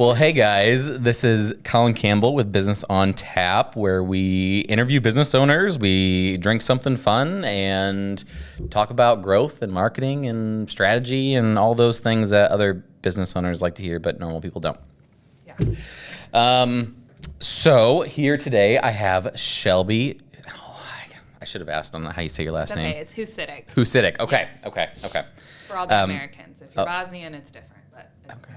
Well, hey guys, this is Collin Campbell with Business on Tap, where we interview business owners, we drink something fun, and talk about growth and marketing and strategy and all those things that other business owners like to hear, but normal people don't. Yeah. So here today I have Chelby. I should have asked on how you say your last name. Okay, it's Husidic. Husidic. Okay, Yes. okay. For all the Americans. If you're Bosnian, it's different. But it's, Okay.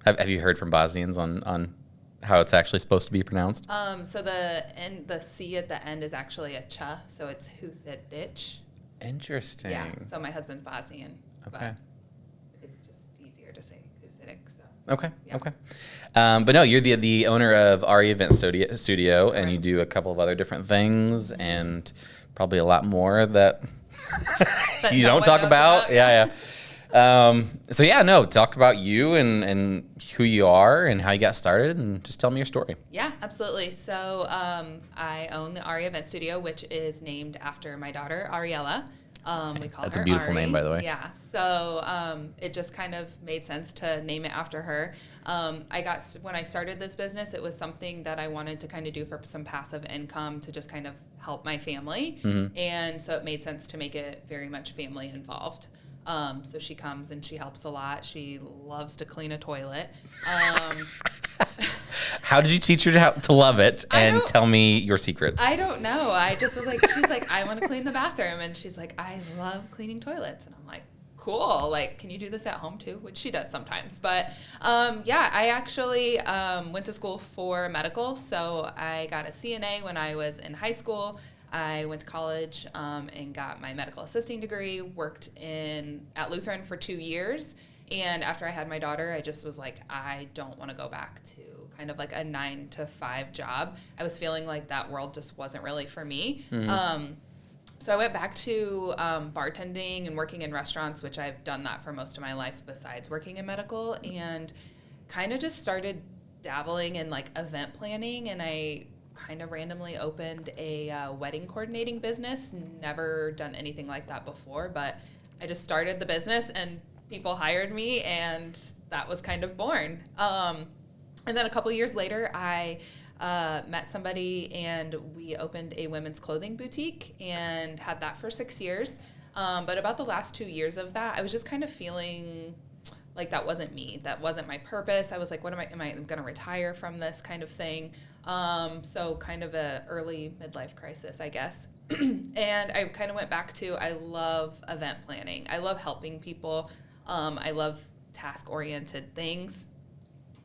Have you heard from Bosnians on how it's actually supposed to be pronounced? So the C at the end is actually a ch, so it's Husidic. Interesting. Yeah. So my husband's Bosnian. Okay. But it's just easier to say Husidic. So. Okay. Yeah. Okay. But no, you're the owner of Ari Event Studio, and you do a couple of other different things, and probably a lot more that you don't talk about. Yeah. So yeah, no, talk about you and who you are and how you got started, and just tell me your story. Yeah, absolutely. So I own the Ari Event Studio, which is named after my daughter, Ariella. We call That's her a beautiful Ari. name, by the way. Yeah. So it just kind of made sense to name it after her. When I started this business, it was something that I wanted to kind of do for some passive income to just kind of help my family. Mm-hmm. And so it made sense to make it very much family involved. So she comes and she helps a lot. She loves to clean a toilet. How did you teach her to love it? And tell me your secret. I don't know. I just was like, she's like, I want to clean the bathroom. And she's like, I love cleaning toilets. And I'm like, cool. Like, can you do this at home too? Which she does sometimes. But yeah, I actually went to school for medical. So I got a CNA when I was in high school. I went to college and got my medical assisting degree, worked at Lutheran for 2 years. And after I had my daughter, I just was like, I don't want to go back to kind of like a 9-to-5 job. I was feeling like that world just wasn't really for me. Mm-hmm. So I went back to bartending and working in restaurants, which I've done that for most of my life besides working in medical, and kind of just started dabbling in like event planning. And I kind of randomly opened a wedding coordinating business. Never done anything like that before, but I just started the business and people hired me, and that was kind of born. And then a couple years later, I met somebody and we opened a women's clothing boutique and had that for 6 years. But about the last 2 years of that, I was just kind of feeling like that wasn't me. That wasn't my purpose. I was like, am I going to retire from this kind of thing? So kind of a early midlife crisis, I guess. And I kind of went back to, I love event planning. I love helping people. I love task-oriented things.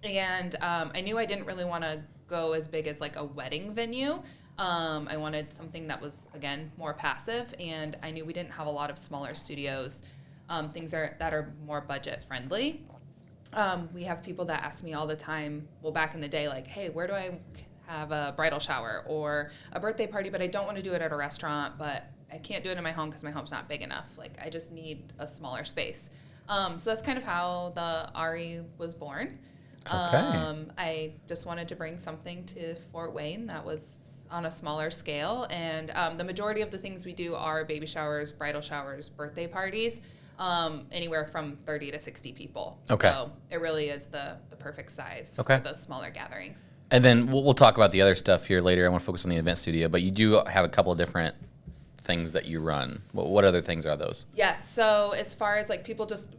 And I knew I didn't really want to go as big as like a wedding venue. I wanted something that was, again, more passive. And I knew we didn't have a lot of smaller studios, things that are more budget-friendly. We have people that ask me all the time, well, back in the day, like, hey, where do I have a bridal shower or a birthday party, but I don't want to do it at a restaurant, but I can't do it in my home because my home's not big enough. Like, I just need a smaller space. So that's kind of how the Ari was born. Okay. I just wanted to bring something to Fort Wayne that was on a smaller scale. And the majority of the things we do are baby showers, bridal showers, birthday parties, anywhere from 30 to 60 people. Okay. So it really is the perfect size Okay. for those smaller gatherings. And then we'll talk about the other stuff here later. I want to focus on the event studio, but you do have a couple of different things that you run. What other things are those? Yes. So as far as like people just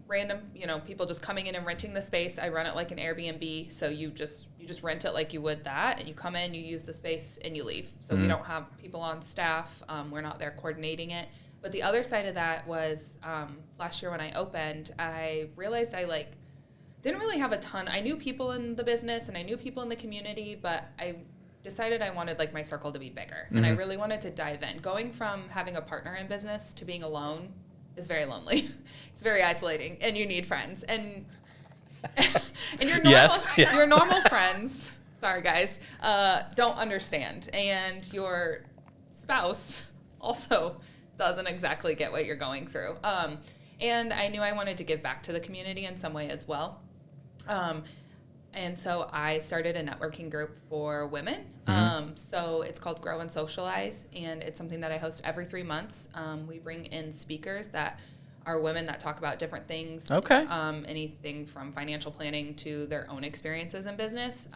people just coming in and renting the space, I run it like an Airbnb. So you just rent it like you would that, and you come in, you use the space, and you leave. So we don't have people on staff. We're not there coordinating it. But the other side of that was last year when I opened, I realized I didn't really have a ton. I knew people in the business and I knew people in the community, but I decided I wanted like my circle to be bigger, and I really wanted to dive in. Going from having a partner in business to being alone is very lonely. It's very isolating, and you need friends. And your normal, your normal friends, sorry guys, don't understand, and your spouse also doesn't exactly get what you're going through. And I knew I wanted to give back to the community in some way as well. And so I started a networking group for women. So it's called Grow and Socialize, and it's something that I host every 3 months. We bring in speakers that are women that talk about different things. Okay. Anything from financial planning to their own experiences in business.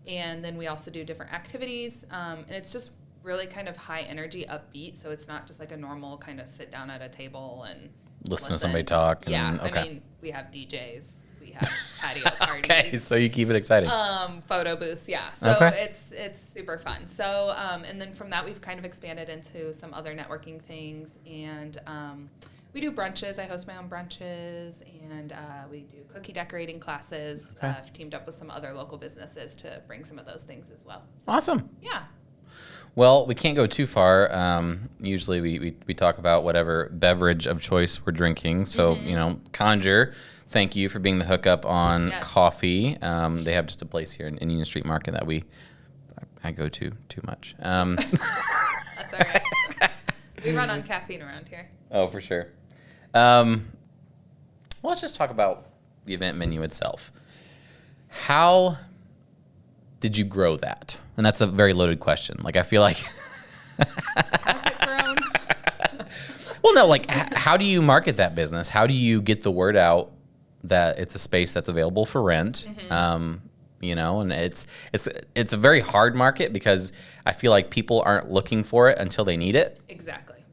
And then we also do different activities. And it's just really kind of high energy, upbeat. So it's not just like a normal kind of sit down at a table and listen to somebody talk. Yeah. Okay. I mean, we have DJs. We have patio parties. Okay, so you keep it exciting. Photo booths, yeah. So Okay. it's super fun. So and then from that we've kind of expanded into some other networking things, and we do brunches. I host my own brunches, and we do cookie decorating classes. Okay. I've teamed up with some other local businesses to bring some of those things as well. So, Awesome. yeah. Well, we can't go too far. Usually we talk about whatever beverage of choice we're drinking. So, Conjure, thank you for being the hookup on coffee. They have just a place here in Union Street Market that I go to too much. That's all right. We run on caffeine around here. Oh, for sure. Well, let's just talk about the event menu itself. How did you grow that? And that's a very loaded question. Like, I feel like... Has it grown? Well, no, like, how do you market that business? How do you get the word out that it's a space that's available for rent? And it's a very hard market because I feel like people aren't looking for it until they need it. Exactly.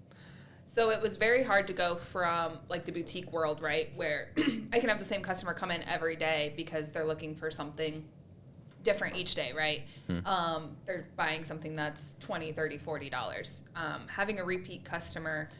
So it was very hard to go from like the boutique world, right, where I can have the same customer come in every day because they're looking for something different each day, right? They're buying something that's $20, $30, $40. Having a repeat customer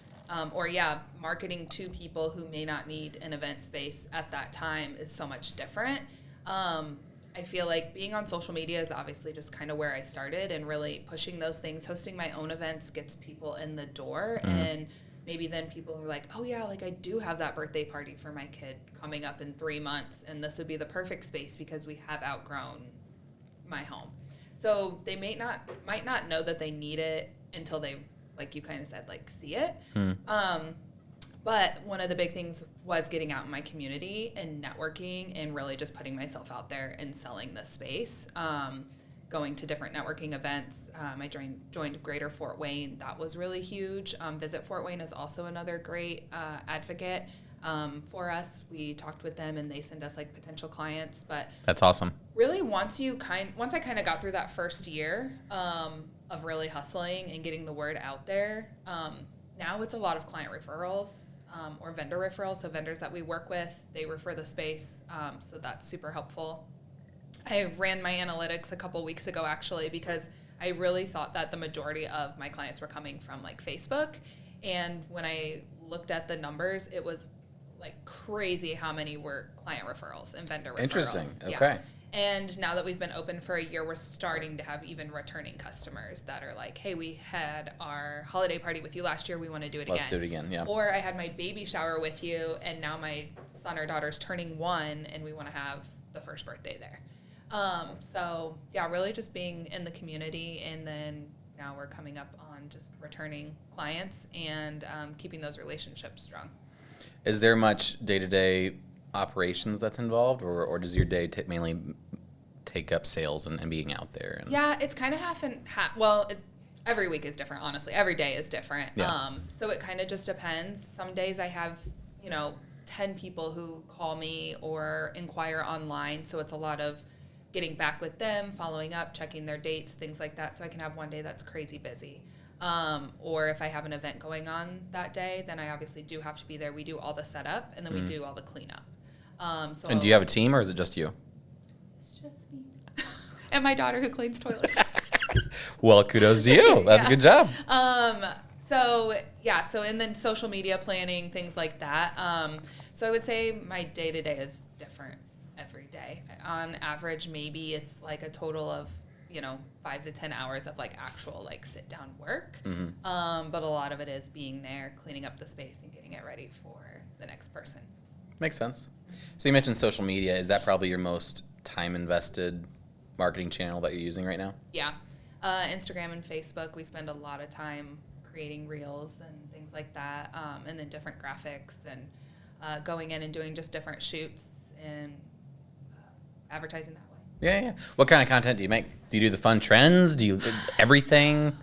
marketing to people who may not need an event space at that time is so much different. I feel like being on social media is obviously just kind of where I started, and really pushing those things. Hosting my own events gets people in the door, and maybe then people are like, oh yeah, like I do have that birthday party for my kid coming up in 3 months, and this would be the perfect space because we have outgrown my home. So they might not know that they need it until they, like you kind of said, like see it. But one of the big things was getting out in my community and networking and really just putting myself out there and selling this space. Going to different networking events. I joined Greater Fort Wayne. That was really huge. Visit Fort Wayne is also another great advocate for us. We talked with them and they send us like potential clients. But that's awesome. Really, once I kind of got through that first year of really hustling and getting the word out there, now it's a lot of client referrals. Or vendor referrals, so vendors that we work with, they refer the space, so that's super helpful. I ran my analytics a couple weeks ago, actually, because I really thought that the majority of my clients were coming from, like, Facebook, and when I looked at the numbers, it was, like, crazy how many were client referrals and vendor referrals. Interesting, okay. Yeah. And now that we've been open for a year, we're starting to have even returning customers that are like, hey, we had our holiday party with you last year. We want to do it again. Let's do it again, yeah. Or I had my baby shower with you, and now my son or daughter's turning 1, and we want to have the first birthday there. So, yeah, really just being in the community, and then now we're coming up on just returning clients and keeping those relationships strong. Is there much day-to-day operations that's involved, or does your day mainly take up sales and being out there? Yeah, it's kind of half and half. Well, every week is different, honestly. Every day is different. Yeah. So it kind of just depends. Some days I have, 10 people who call me or inquire online, so it's a lot of getting back with them, following up, checking their dates, things like that. So I can have one day that's crazy busy. Or if I have an event going on that day, then I obviously do have to be there. We do all the setup, and then we do all the cleanup. And do you have a team, or is it just you? It's just me. And my daughter who cleans toilets. Well, kudos to you. That's a good job. So and then social media planning, things like that. So I would say my day-to-day is different every day. On average, maybe it's like a total of 5 to 10 hours of like actual like sit down work. But a lot of it is being there, cleaning up the space and getting it ready for the next person. Makes sense. So you mentioned social media. Is that probably your most time invested marketing channel that you're using right now? Yeah. Instagram and Facebook, we spend a lot of time creating reels and things like that, and then different graphics and going in and doing just different shoots and advertising that way. Yeah. What kind of content do you make? Do you do the fun trends? Do you everything?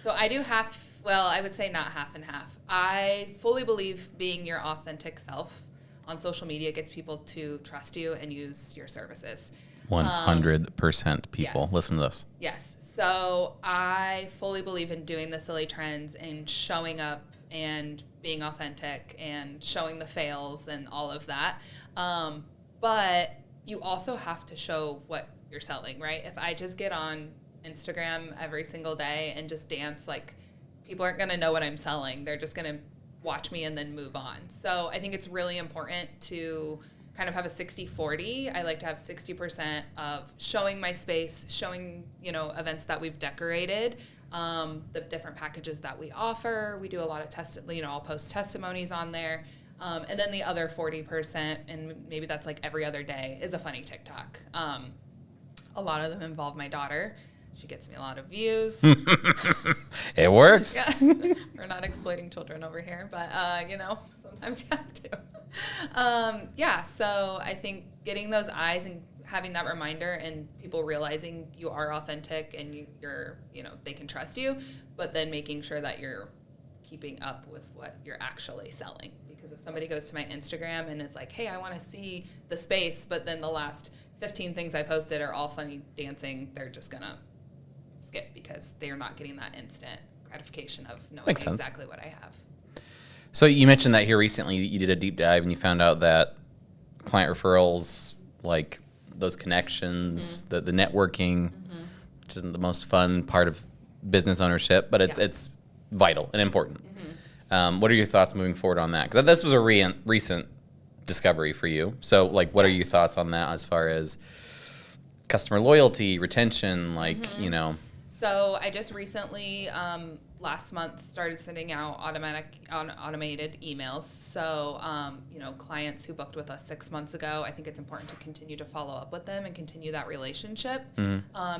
So I do half Well, I would say not half and half. I fully believe being your authentic self on social media gets people to trust you and use your services. 100% people. Yes. Listen to this. Yes. So I fully believe in doing the silly trends and showing up and being authentic and showing the fails and all of that. But you also have to show what you're selling, right? If I just get on Instagram every single day and just dance, like, people aren't going to know what I'm selling. They're just going to watch me and then move on. So I think it's really important to kind of have a 60-40. I like to have 60% of showing my space, showing, events that we've decorated, the different packages that we offer. We do a lot of I'll post testimonies on there. And then the other 40%, and maybe that's like every other day, is a funny TikTok. A lot of them involve my daughter. She gets me a lot of views. It works. Yeah. We're not exploiting children over here, but, sometimes you have to. So I think getting those eyes and having that reminder and people realizing you are authentic and you're, they can trust you, but then making sure that you're keeping up with what you're actually selling. Because if somebody goes to my Instagram and is like, hey, I want to see the space, but then the last 15 things I posted are all funny dancing, they're just going to skip because they're not getting that instant gratification of knowing exactly what I have. So you mentioned that here recently you did a deep dive and you found out that client referrals, like those connections, the networking, which isn't the most fun part of business ownership, but it's vital and important. What are your thoughts moving forward on that? Because this was a recent discovery for you. So, what are your thoughts on that as far as customer loyalty, retention, So I just recently, last month, started sending out automated emails. So, clients who booked with us 6 months ago, I think it's important to continue to follow up with them and continue that relationship.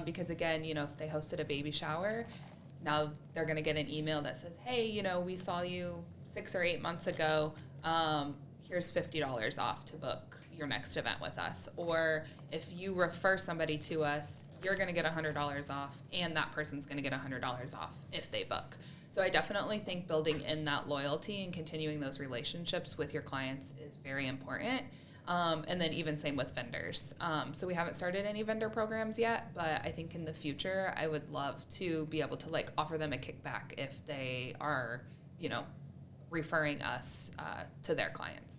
Because again, if they hosted a baby shower, now they're going to get an email that says, hey, we saw you 6 or 8 months ago. Here's $50 off to book your next event with us. Or if you refer somebody to us, you're going to get $100 off, and that person's going to get $100 off if they book. So I definitely think building in that loyalty and continuing those relationships with your clients is very important. And then even same with vendors. So we haven't started any vendor programs yet, but I think in the future, I would love to be able to offer them a kickback if they are, referring us to their clients.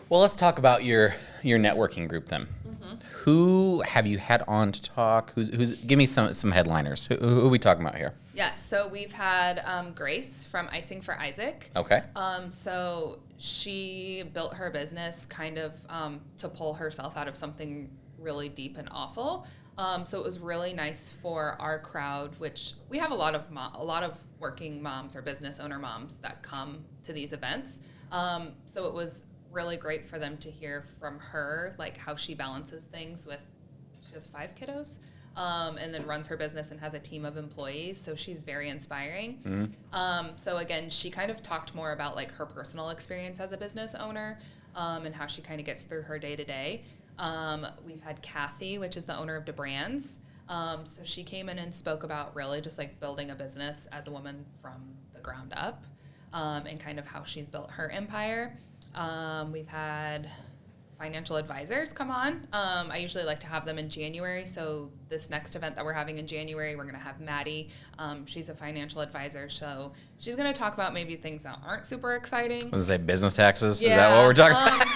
Well, let's talk about your networking group then. Who have you had on to talk? Who's give me some headliners. Who are we talking about here? Yes, so we've had Grace from Icing for Isaac. Okay. So she built her business kind of to pull herself out of something really deep and awful. So it was really nice for our crowd, which we have a lot of working moms or business owner moms that come to these events. So it was really great for them to hear from her, how she balances things with, she has 5 kiddos, and then runs her business and has a team of employees. So she's very inspiring. So again, she kind of talked more about her personal experience as a business owner, and how she kind of gets through her day to day. We've had Kathy, which is the owner of DeBrands. So she came in and spoke about really just building a business as a woman from the ground up, and kind of how she's built her empire. We've had financial advisors come on. I usually like to have them in January. So this next event that we're having in January, we're going to have Maddie. She's a financial advisor. So she's going to talk about maybe things that aren't super exciting. I was going to say business taxes. Yeah. Is that what we're talking about?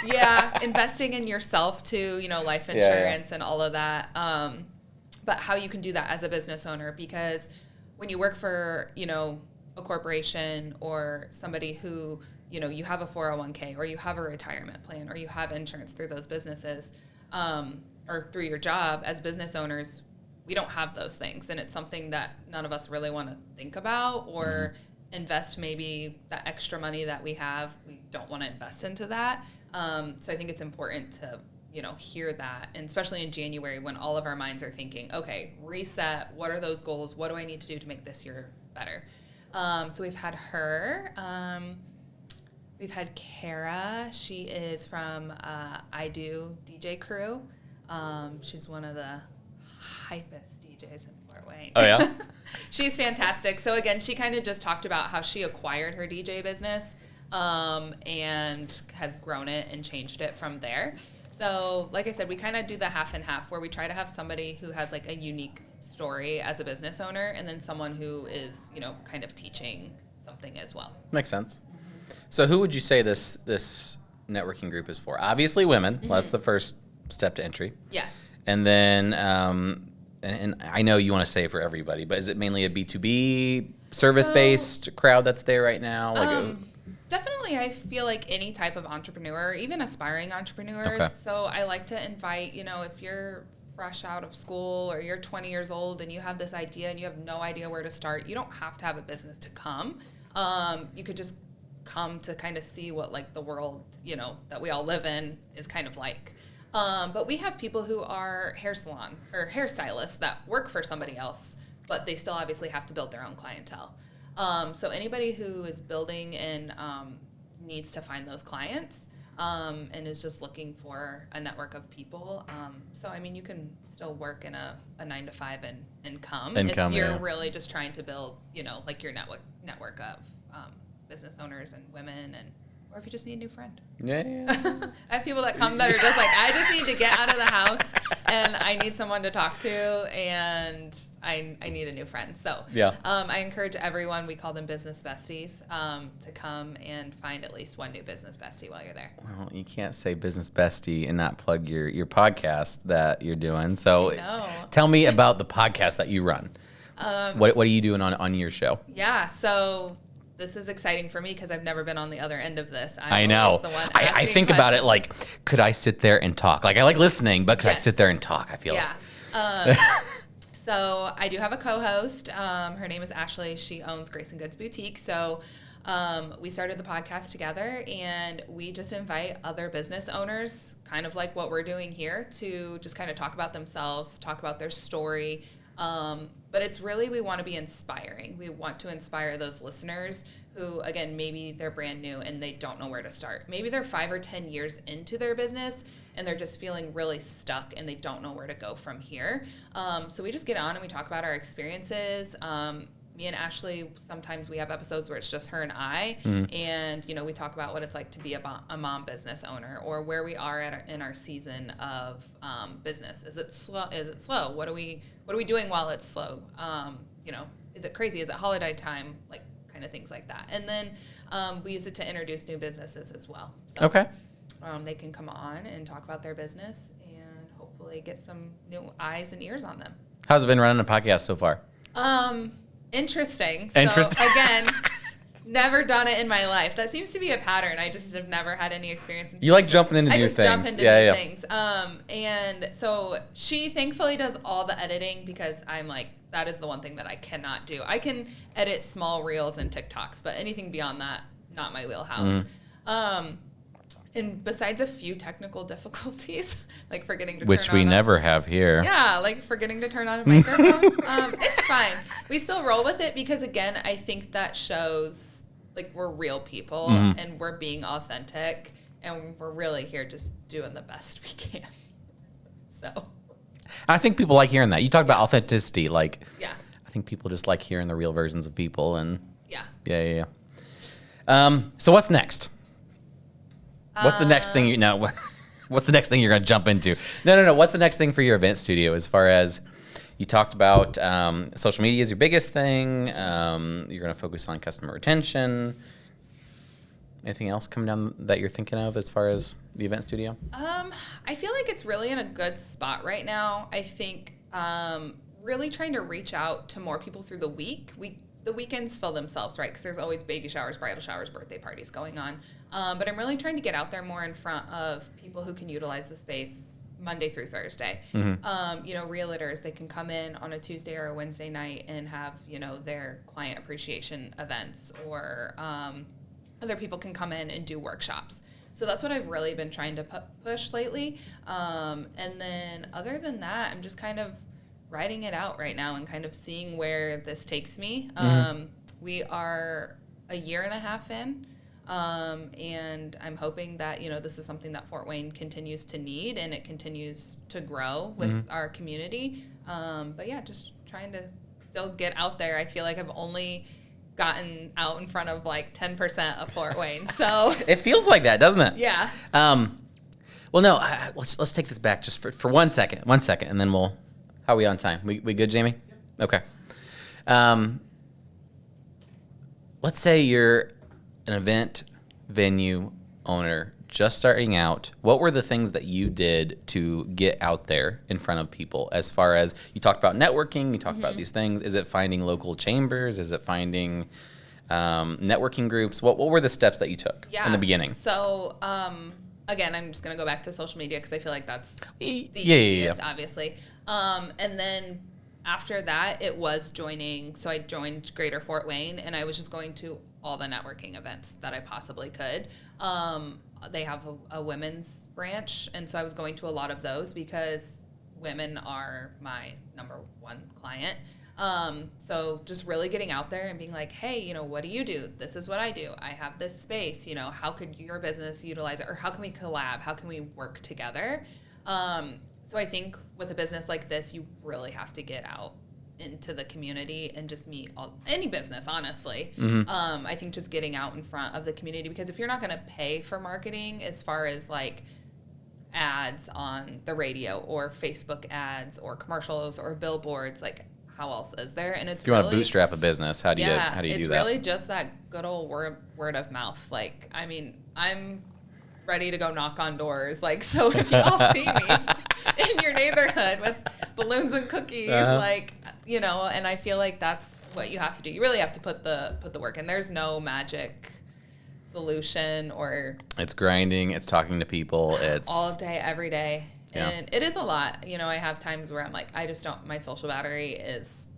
Yeah. Investing in yourself too, life insurance and all of that. But how you can do that as a business owner, because when you work for, a corporation or somebody who, you have a 401k or you have a retirement plan or you have insurance through those businesses, or through your job, as business owners, we don't have those things. And it's something that none of us really want to think about or invest maybe that extra money that we have. We don't want to invest into that. So I think it's important to, hear that. And especially in January when all of our minds are thinking, okay, reset. What are those goals? What do I need to do to make this year better? So we've had her. We've had Kara. She is from I Do DJ Crew. She's one of the hypest DJs in Fort Wayne. Oh, yeah? She's fantastic. So again, she kind of just talked about how she acquired her DJ business and has grown it and changed it from there. So like I said, we kind of do the half and half where we try to have somebody who has like a unique story as a business owner and then someone who is, you know, kind of teaching something as well. Makes sense. So who would you say this networking group is for? Obviously women. Well, that's the first step to entry. Yes. And then, and I know you want to say for everybody, but is it mainly a B2B service-based crowd that's there right now? Like definitely, I feel like any type of entrepreneur, even aspiring entrepreneurs. Okay. So I like to invite, you know, if you're fresh out of school or you're 20 years old and you have this idea and you have no idea where to start, you don't have to have a business to come. You could just come to kind of see what like the world, you know, that we all live in is kind of like. But we have people who are hair salon or hairstylists that work for somebody else, but they still obviously have to build their own clientele. So anybody who is building and needs to find those clients and is just looking for a network of people. So, I mean, you can still work in a 9-to-5 and come if you're really just trying to build, you know, like your network of business owners and women or if you just need a new friend. Yeah. I have people that come that are just like, I just need to get out of the house and I need someone to talk to and I need a new friend. So I encourage everyone, we call them business besties, to come and find at least one new business bestie while you're there. Well, you can't say business bestie and not plug your podcast that you're doing. So tell me about the podcast that you run. What are you doing on your show? Yeah, so this is exciting for me because I've never been on the other end of this. I know. I think about it like, could I sit there and talk? Like, I like listening, but could I sit there and talk? I feel like. So I do have a co-host. Her name is Ashley. She owns Grace and Goods Boutique. So we started the podcast together, and we just invite other business owners, kind of like what we're doing here, to just kind of talk about themselves, talk about their story. But it's really, we want to be inspiring. We want to inspire those listeners who, again, maybe they're brand new and they don't know where to start. Maybe they're 5 or 10 years into their business and they're just feeling really stuck and they don't know where to go from here. So we just get on and we talk about our experiences. Me and Ashley, sometimes we have episodes where it's just her and I, and you know, we talk about what it's like to be a mom business owner, or where we are in our season of business. Is it slow? What are we doing while it's slow? You know, is it crazy? Is it holiday time? Like, kind of things like that. And then we use it to introduce new businesses as well. So, okay. They can come on and talk about their business and hopefully get some new eyes and ears on them. How's it been running a podcast so far? Interesting. So again, never done it in my life. That seems to be a pattern. I just have never had any experience. You like jumping into new things. I just jump into new things. And so she thankfully does all the editing because I'm like, that is the one thing that I cannot do. I can edit small reels and TikToks, but anything beyond that, not my wheelhouse. And besides a few technical difficulties, like forgetting to turn on... Which we never have here. Yeah, like forgetting to turn on a microphone. It's fine. We still roll with it because, again, I think that shows, like, we're real people and we're being authentic and we're really here just doing the best we can. So... I think people like hearing that. You talk about authenticity. Like, I think people just like hearing the real versions of people. And Yeah. So what's next? What's the next thing what's the next thing you're going to jump into? No. What's the next thing for your event studio as far as you talked about social media is your biggest thing. You're going to focus on customer retention. Anything else coming down that you're thinking of as far as the event studio? I feel like it's really in a good spot right now. I think really trying to reach out to more people through the week. The weekends fill themselves, right? Because there's always baby showers, bridal showers, birthday parties going on. But I'm really trying to get out there more in front of people who can utilize the space Monday through Thursday. You know, realtors, they can come in on a Tuesday or a Wednesday night and have, you know, their client appreciation events, or other people can come in and do workshops. So that's what I've really been trying to push lately. And then other than that, I'm just kind of writing it out right now and kind of seeing where this takes me. We are a year and a half in. And I'm hoping that, this is something that Fort Wayne continues to need and it continues to grow with our community. But yeah, just trying to still get out there. I feel like I've only gotten out in front of like 10% of Fort Wayne. So it feels like that, doesn't it? Yeah. Well, no, let's take this back just for 1 second, and then how are we on time? We good, Jamie? Yep. Okay. Let's say you're an event venue owner just starting out. What were the things that you did to get out there in front of people? As far as you talked about networking, you talked about these things. Is it finding local chambers? Is it finding networking groups? What were the steps that you took in the beginning? So, again, I'm just going to go back to social media because I feel like that's the easiest, obviously. And then after that, it was joining. So I joined Greater Fort Wayne, and I was just going to all the networking events that I possibly could. They have a women's branch, and so I was going to a lot of those because women are my number one client. So just really getting out there and being like, hey, what do you do? This is what I do. I have this space, how could your business utilize it? Or how can we collab? How can we work together? So I think with a business like this, you really have to get out into the community and just meet any business, honestly. I think just getting out in front of the community, because if you're not going to pay for marketing as far as like ads on the radio or Facebook ads or commercials or billboards, like how else is there? And it's if you want to bootstrap a business, how do you do that? It's really just that good old word of mouth. Like, I mean, I'm ready to go knock on doors. Like, so if you all see me in your neighborhood with balloons and cookies, like, and I feel like that's what you have to do. You really have to put the work in. There's no magic solution or it's grinding, it's talking to people, it's all day, every day. And it is a lot. I have times where I'm like, my social battery is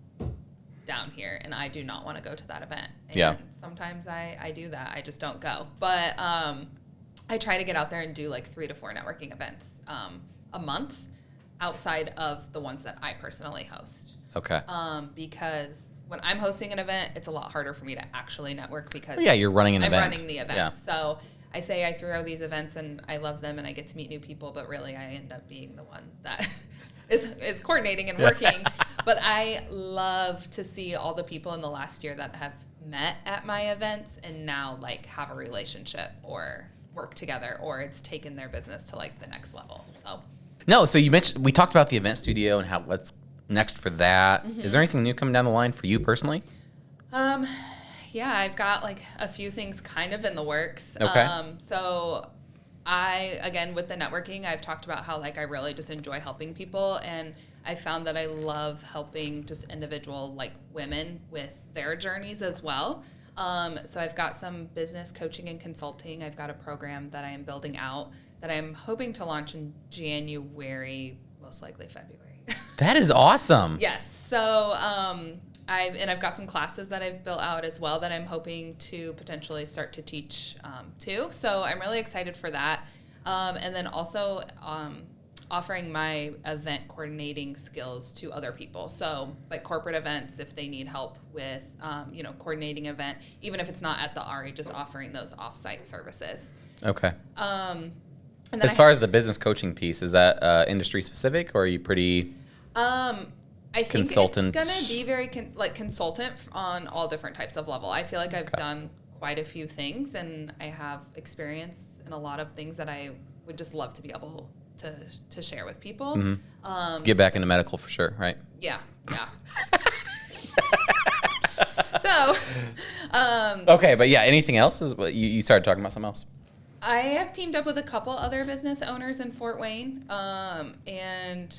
down here and I do not want to go to that event. And sometimes I do that. I just don't go. But I try to get out there and do like 3 to 4 networking events a month outside of the ones that I personally host. Okay. Because when I'm hosting an event, it's a lot harder for me to actually network because you're running an event. I'm running the event. Yeah. So I say I throw these events and I love them and I get to meet new people, but really I end up being the one that is coordinating and working. But I love to see all the people in the last year that have met at my events and now like have a relationship or work together, or it's taken their business to like the next level. So you mentioned, we talked about the event studio and what's next for that. Is there anything new coming down the line for you personally? Yeah, I've got like a few things kind of in the works. Okay. So again, with the networking, I've talked about how like I really just enjoy helping people, and I found that I love helping just individual like women with their journeys as well. So I've got some business coaching and consulting. I've got a program that I am building out that I'm hoping to launch in January, most likely February. That is awesome. Yes. So I've got some classes that I've built out as well that I'm hoping to potentially start to teach too. So I'm really excited for that. And then also offering my event coordinating skills to other people. So like corporate events, if they need help with, coordinating event, even if it's not at the Ari, just offering those offsite services. Okay. And then as far as the business coaching piece, is that industry specific, or are you pretty I think consultant? It's going to be very consultant on all different types of level. I feel like I've done quite a few things and I have experience in a lot of things that I would just love to be able to share with people. Mm-hmm. Get back into medical for sure, right? Yeah. So, okay, but yeah, anything else? Is what you started talking about something else? I have teamed up with a couple other business owners in Fort Wayne, and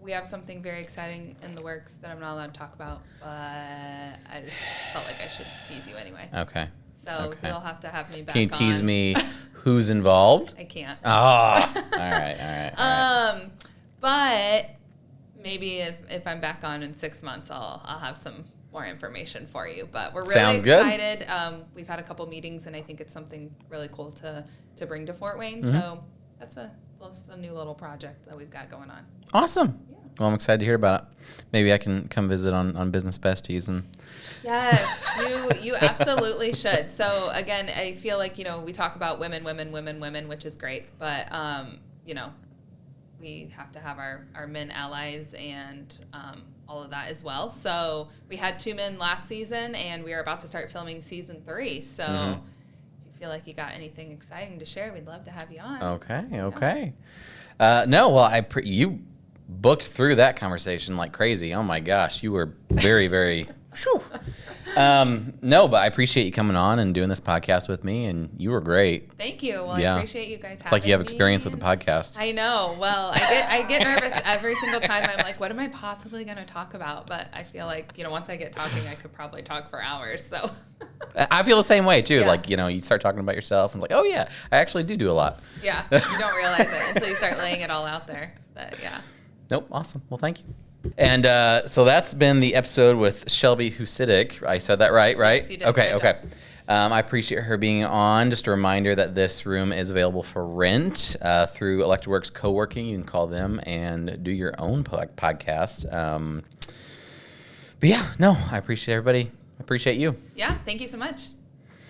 we have something very exciting in the works that I'm not allowed to talk about, but I just felt like I should tease you anyway. Okay. So you'll have to have me back on. Can you tease me who's involved? I can't. Oh, all right. But maybe if I'm back on in 6 months, I'll have some more information for you. But we're really excited. We've had a couple meetings, and I think it's something really cool to bring to Fort Wayne. Mm-hmm. So that's a new little project that we've got going on. Awesome. Yeah. Well, I'm excited to hear about it. Maybe I can come visit on Business Besties and. Yes, you absolutely should. So again, I feel like, we talk about women, which is great, but we have to have our men allies and all of that as well. So we had 2 men last season, and we are about to start filming season 3. So if you feel like you got anything exciting to share, we'd love to have you on. Okay. No, well, you booked through that conversation like crazy. Oh my gosh, you were very, very. No, but I appreciate you coming on and doing this podcast with me, and you were great. Thank you. Well, I appreciate you guys. It's like you have experience with the podcast. I know. Well, I get nervous every single time. I'm like, what am I possibly going to talk about? But I feel like, once I get talking, I could probably talk for hours. So I feel the same way too. Yeah. Like, you start talking about yourself and it's like, oh yeah, I actually do a lot. Yeah. You don't realize it until you start laying it all out there. But yeah. Nope. Awesome. Well, thank you. And so that's been the episode with Chelby Husidic. I said that right? Yes, you did. Okay. I appreciate her being on. Just a reminder that this room is available for rent through ElectedWorks Co-working. You can call them and do your own podcast. But yeah, no, I appreciate everybody. I appreciate you. Yeah, thank you so much.